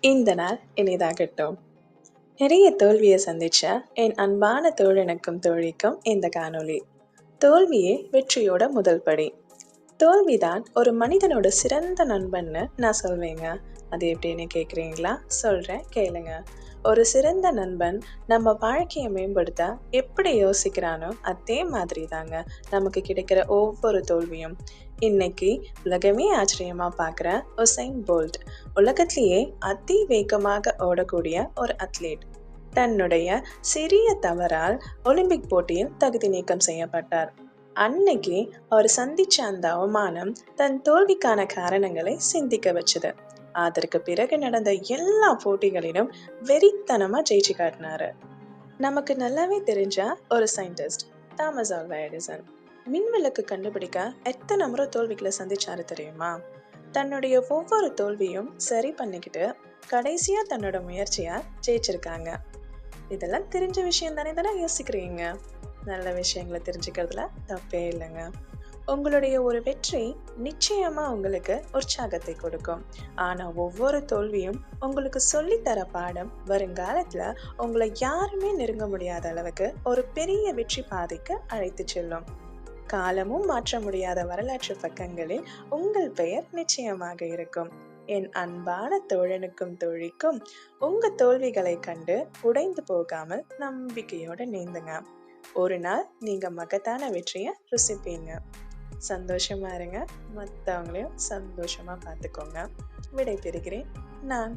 இந்த நாள் இனிதாகட்டும். நிறைய தோல்வியை சந்திச்ச என் அன்பான தோழனுக்கும் தோழிக்கும் இந்த காணொளி. தோல்வியே வெற்றியோட முதல் படி. தோல்விதான் ஒரு மனிதனோட சிறந்த நண்பன்னு நான் சொல்வேங்க. அது எப்படின்னு கேட்குறீங்களா? சொல்றேன், கேளுங்க. ஒரு சிறந்த நண்பன் நம்ம வாழ்க்கையை மேம்படுத்த எப்படி யோசிக்கிறானோ அதே மாதிரி தாங்க நமக்கு கிடைக்கிற ஒவ்வொரு தோல்வியும். இன்னைக்கு உலகமே ஆச்சரியமா பார்க்குற உசைன் போல்ட், உலகத்திலேயே அதி வேகமாக ஓடக்கூடிய ஒரு அத்லீட், தன்னுடைய சிறிய தவறால் ஒலிம்பிக் போட்டியில் தகுதி நீக்கம் செய்யப்பட்டார். அன்னைக்கு அவர் சந்திச்ச அந்த அவமானம் தன் தோல்விக்கான காரணங்களை சிந்திக்க வச்சது. அதற்கு பிறகு நடந்த எல்லா போட்டிகளிலும் வெறித்தனமா ஜெயிச்சு காட்டினாரு. நமக்கு நல்லாவே தெரிஞ்ச ஒரு சயின்டிஸ்ட், தாமஸ் ஆல்வா எடிசன், மின்விளக்கு கண்டுபிடிக்க எத்தனை முறை தோல்விகளை சந்திச்சாரு தெரியுமா? தன்னுடைய ஒவ்வொரு தோல்வியும் சரி பண்ணிக்கிட்டு கடைசியா தன்னோட முயற்சியா ஜெயிச்சிருக்காங்க. இதெல்லாம் தெரிஞ்ச விஷயம் தானே யோசிக்கிறீங்க. நல்ல விஷயங்களை தெரிஞ்சுக்கிறதுல தப்பே இல்லைங்க. உங்களுடைய ஒரு வெற்றி நிச்சயமா உங்களுக்கு உற்சாகத்தை கொடுக்கும். ஆனா ஒவ்வொரு தோல்வியும் உங்களுக்கு சொல்லித்தர பாடம் வருங்காலத்துல உங்களை யாருமே நெருங்க முடியாத அளவுக்கு ஒரு பெரிய வெற்றி பாதைக்கு அழைத்து செல்லும். காலமும் மாற்ற முடியாத வரலாற்று பக்கங்களில் உங்கள் பெயர் நிச்சயமாக இருக்கும். என் அன்பான தோழனுக்கும் தோழிக்கும், உங்க தோல்விகளை கண்டு உடைந்து போகாமல் நம்பிக்கையோட நீந்துங்க. ஒரு நாள் நீங்க மகத்தான வெற்றியை ருசிப்பீங்க. சந்தோஷமா இருங்க. மற்றவங்களையும் சந்தோஷமா பார்த்துக்கோங்க. விடை பெறுகிறேன் நான்.